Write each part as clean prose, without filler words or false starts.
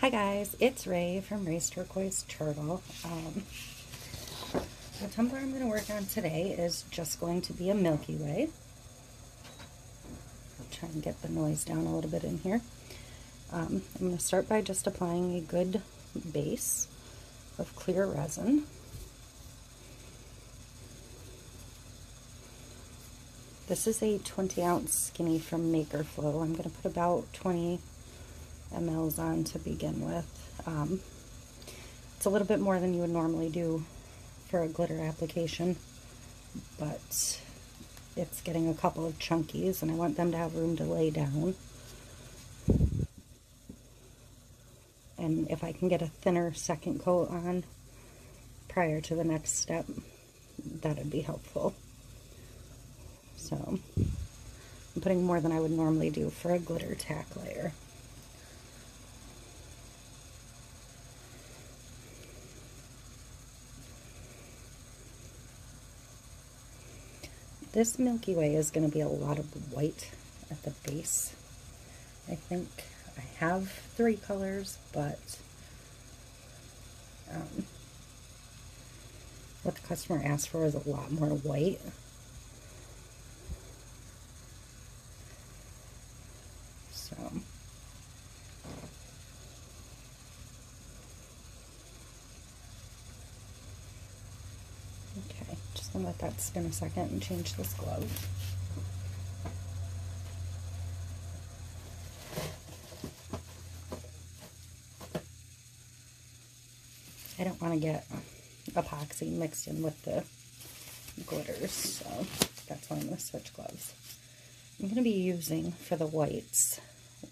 Hi guys, it's Ray from Ray's Turquoise Turtle. The tumbler I'm going to work on today is just going to be a Milky Way. I'll try and get the noise down a little bit in here. I'm going to start by just applying a good base of clear resin. This is a 20-ounce skinny from Maker Flow. I'm going to put about 20 mLs on to begin with. It's a little bit more than you would normally do for a glitter application, but it's getting a couple of chunkies and I want them to have room to lay down. And if I can get a thinner second coat on prior to the next step, that'd be helpful. So I'm putting more than I would normally do for a glitter tack layer. This Milky Way is going to be a lot of white at the base. I think I have 3 colors, but what the customer asked for is a lot more white. So okay, just gonna let that spin a second and change this glove. I don't want to get epoxy mixed in with the glitters, so that's why I'm going to switch gloves. I'm going to be using, for the whites,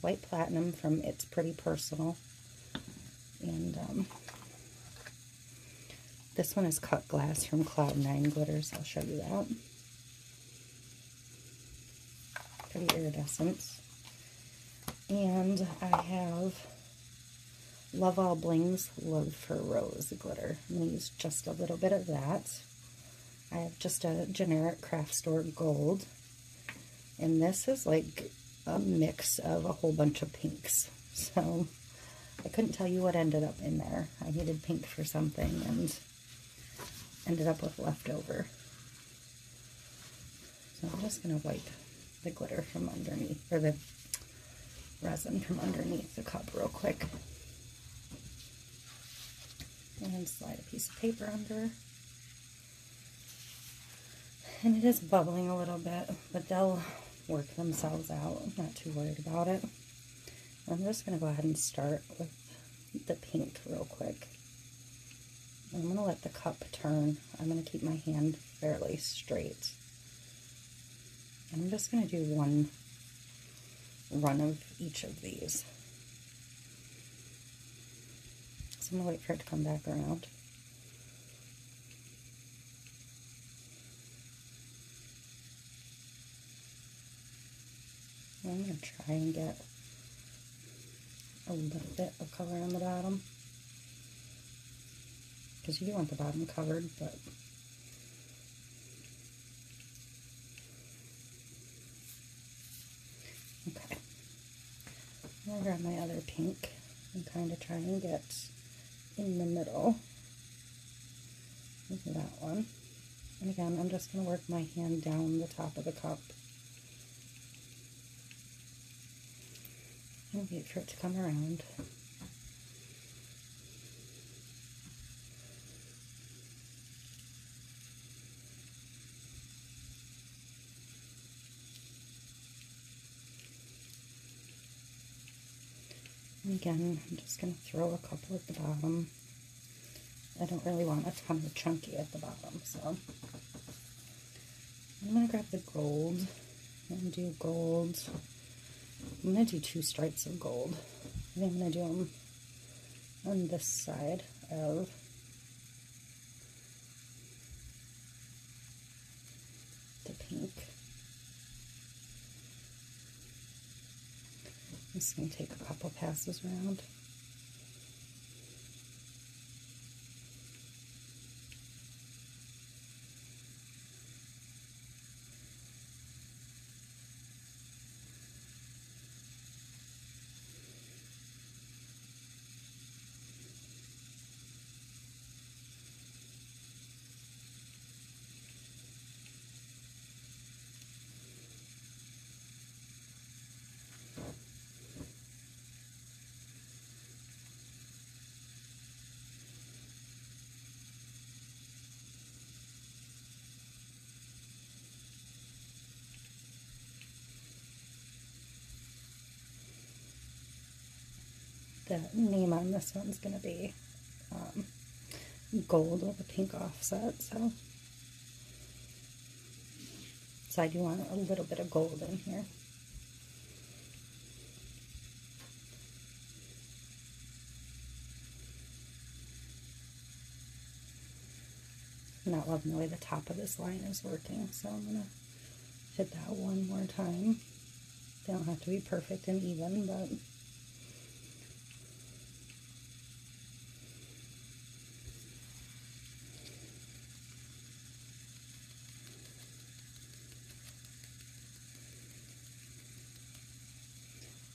white platinum from It's Pretty Personal, and this one is cut glass from Cloud9 Glitters. I'll show you that. Pretty iridescent. And I have Love All Bling's Love for Rose glitter. I'm going to use just a little bit of that. I have just a generic craft store gold. And this is like a mix of a whole bunch of pinks. So I couldn't tell you what ended up in there. I needed pink for something and ended up with leftover. So I'm just going to wipe the glitter from underneath, or the resin from underneath the cup real quick. And slide a piece of paper under. And it is bubbling a little bit, but they'll work themselves out. I'm not too worried about it. I'm just going to go ahead and start with the pink real quick. I'm going to let the cup turn. I'm going to keep my hand fairly straight. And I'm just going to do one run of each of these. So I'm going to wait for it to come back around. I'm going to try and get a little bit of color on the bottom, because you do want the bottom covered, but okay. I'm going to grab my other pink and kind of try and get in the middle of that one. And again, I'm just going to work my hand down the top of the cup and wait for it to come around. And again, I'm just going to throw a couple at the bottom. I don't really want a ton of chunky at the bottom, so I'm going to grab the gold and do gold. I'm going to do 2 stripes of gold. I think I'm going to do them on this side of the pink. I'm just going to take a couple passes around. the name on this one's going to be gold with a pink offset, so I do want a little bit of gold in here. I'm not loving the way the top of this line is working, so I'm going to hit that one more time. They don't have to be perfect and even, but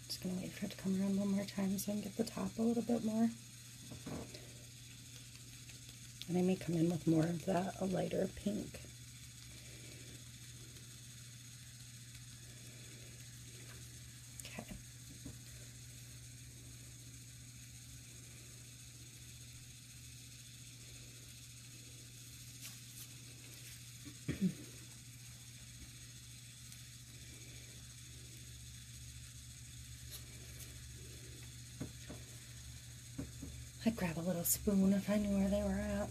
just going to wait for it to come around one more time so I can get the top a little bit more. And I may come in with more of that, a lighter pink. Okay. I'd grab a little spoon if I knew where they were at.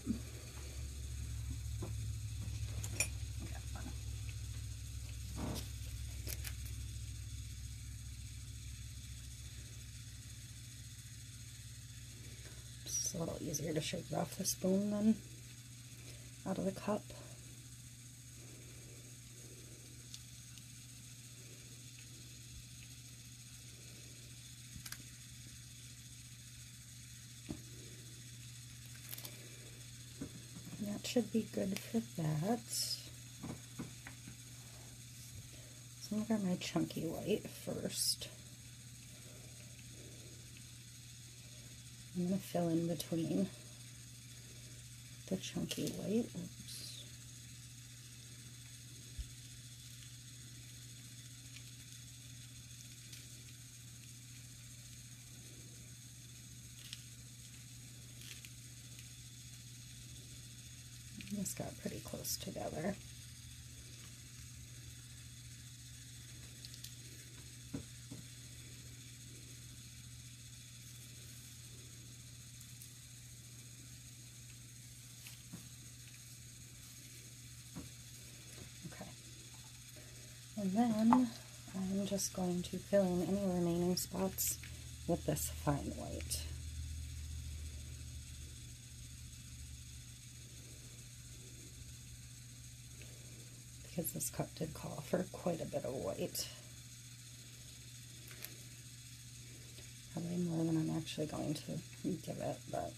It's a little easier to shake it off the spoon than out of the cup. That should be good for that. So I'm going to grab my chunky white first. I'm going to fill in between the chunky white. Oops. This got pretty close together. Okay. And then I'm just going to fill in any remaining spots with this fine white. Because this cup did call for quite a bit of white. Probably more than I'm actually going to give it, but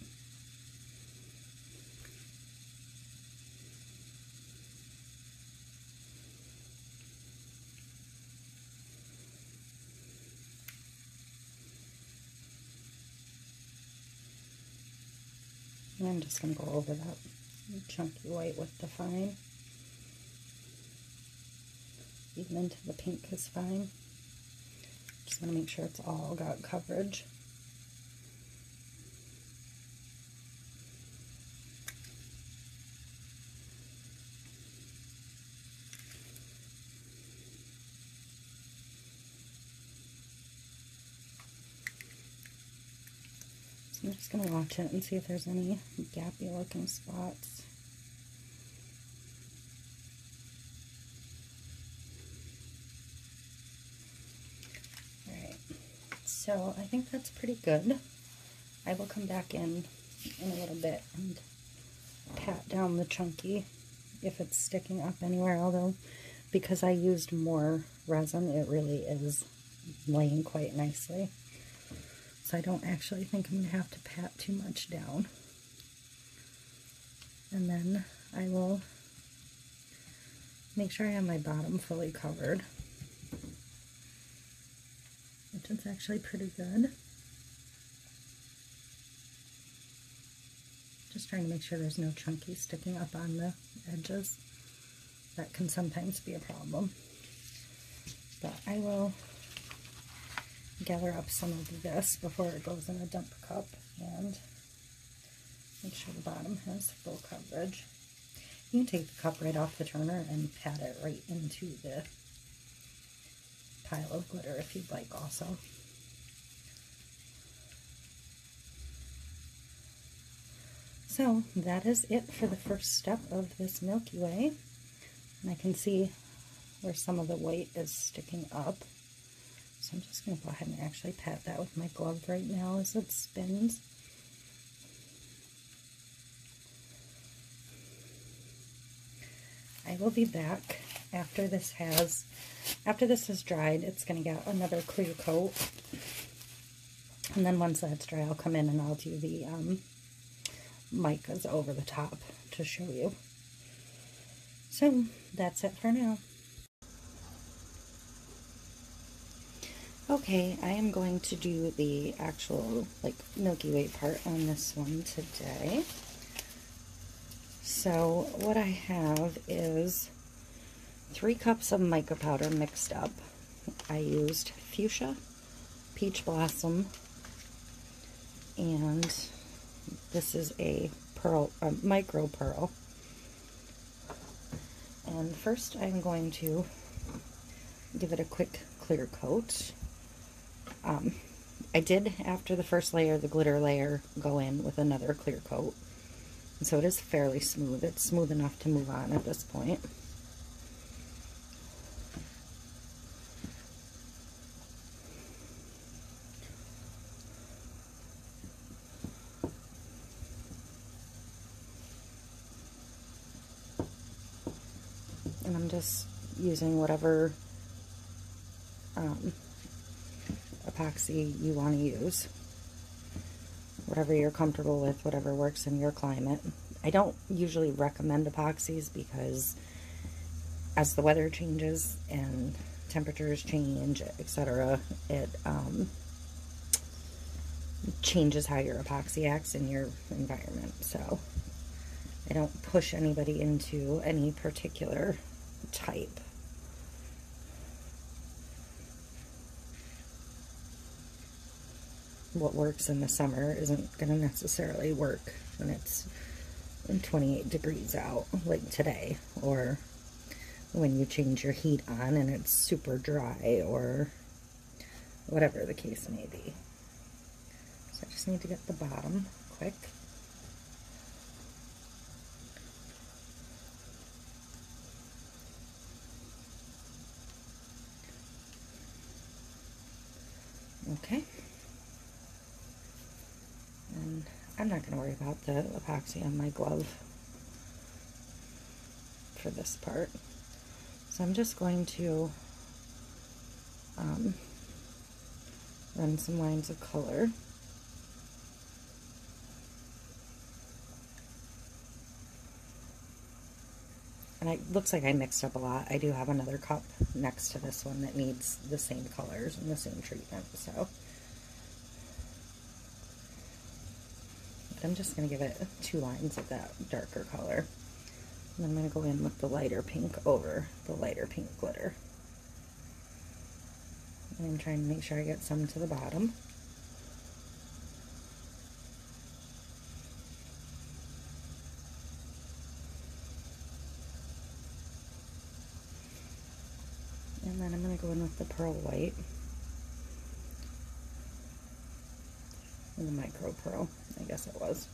and I'm just going to go over that chunky white with the fine. Even into the pink is fine. Just want to make sure it's all got coverage. So I'm just going to watch it and see if there's any gappy looking spots. So I think that's pretty good. I will come back in a little bit and pat down the chunky if it's sticking up anywhere, although because I used more resin, it really is laying quite nicely. So I don't actually think I'm going to have to pat too much down. And then I will make sure I have my bottom fully covered, which is actually pretty good. Just trying to make sure there's no chunky sticking up on the edges. That can sometimes be a problem. But I will gather up some of this before it goes in a dump cup and make sure the bottom has full coverage. You can take the cup right off the turner and pat it right into the pile of glitter if you'd like also. So that is it for the first step of this Milky Way. And I can see where some of the white is sticking up. So I'm just going to go ahead and actually pat that with my glove right now as it spins. I will be back after this has dried. It's going to get another clear coat. And then once that's dry, I'll come in and I'll do the micas over the top to show you. So that's it for now. Okay, I am going to do the actual Milky Way part on this one today. So what I have is 3 cups of mica powder mixed up. I used fuchsia, peach blossom, and this is a micro pearl. And first I'm going to give it a quick clear coat. I did, after the first layer, the glitter layer, go in with another clear coat. And so it is fairly smooth. It's smooth enough to move on at this point. And I'm just using whatever epoxy you want to use. Whatever you're comfortable with, whatever works in your climate. I don't usually recommend epoxies because as the weather changes and temperatures change, etc., it changes how your epoxy acts in your environment. So I don't push anybody into any particular type. What works in the summer isn't going to necessarily work when it's 28 degrees out, like today, or when you change your heat on and it's super dry, or whatever the case may be. So I just need to get the bottom quick. Okay. And I'm not going to worry about the epoxy on my glove for this part. So I'm just going to run some lines of color. And it looks like I mixed up a lot. I do have another cup next to this one that needs the same colors and the same treatment. So I'm just going to give it 2 lines of that darker color. And I'm going to go in with the lighter pink over the lighter pink glitter. And I'm trying to make sure I get some to the bottom. And then I'm going to go in with the pearl white and the micro pearl, I guess it was.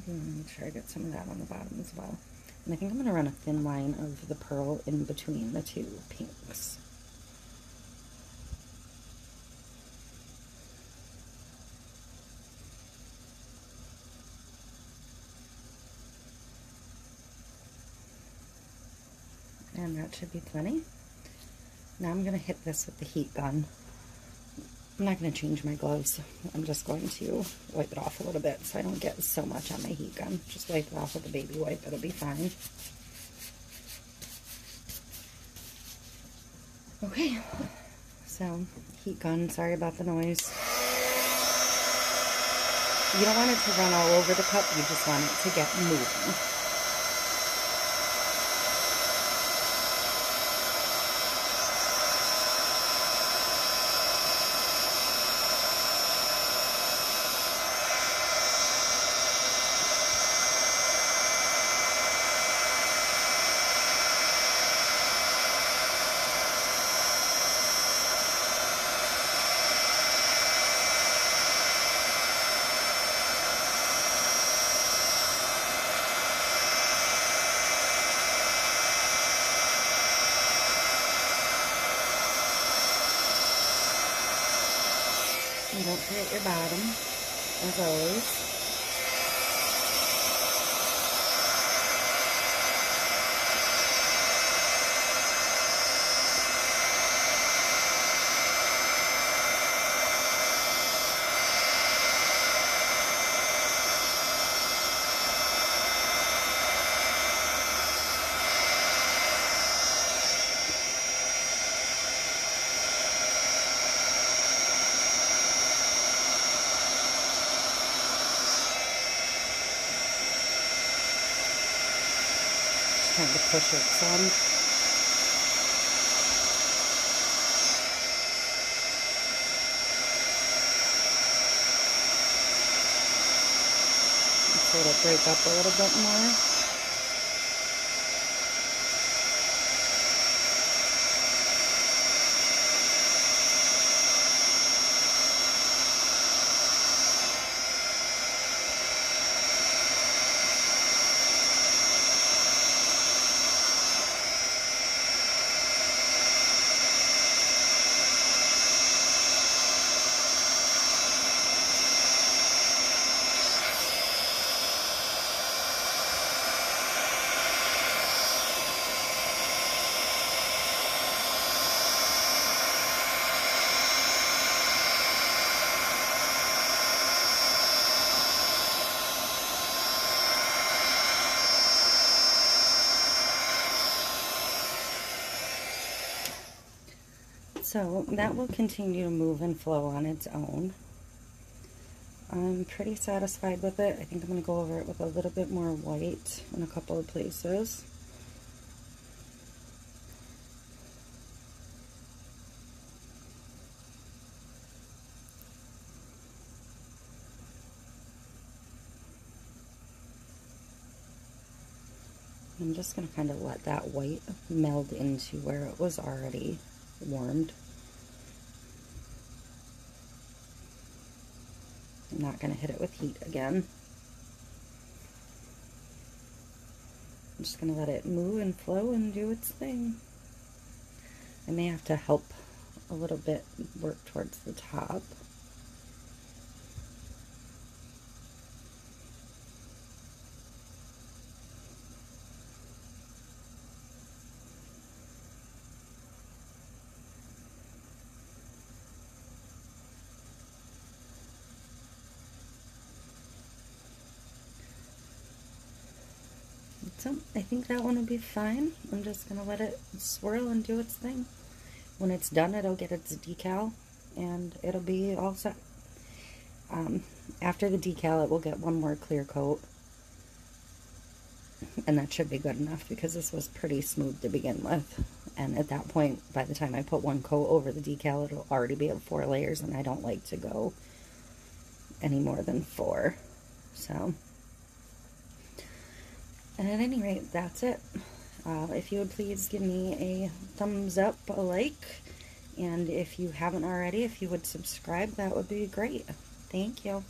Make sure I get some of that on the bottom as well. And I think I'm going to run a thin line of the pearl in between the 2 pinks. And that should be plenty. Now I'm going to hit this with the heat gun. I'm not going to change my gloves. I'm just going to wipe it off a little bit so I don't get so much on my heat gun. Just wipe it off with a baby wipe. It'll be fine. Okay. So, heat gun. Sorry about the noise. You don't want it to run all over the cup. You just want it to get moving. And don't forget your bottom, as always. Trying to push it some. So it'll break up a little bit more. So that will continue to move and flow on its own. I'm pretty satisfied with it. I think I'm going to go over it with a little bit more white in a couple of places. I'm just going to kind of let that white meld into where it was already warmed. I'm not going to hit it with heat again. I'm just going to let it move and flow and do its thing. I may have to help a little bit work towards the top. So I think that one will be fine. I'm just going to let it swirl and do its thing. When it's done, it'll get its decal and it'll be all set. After the decal, it will get one more clear coat. And that should be good enough because this was pretty smooth to begin with. And at that point, by the time I put one coat over the decal, it'll already be at 4 layers, and I don't like to go any more than 4. So, and at any rate, that's it. If you would please give me a thumbs up, a like, and if you haven't already, if you would subscribe, that would be great. Thank you.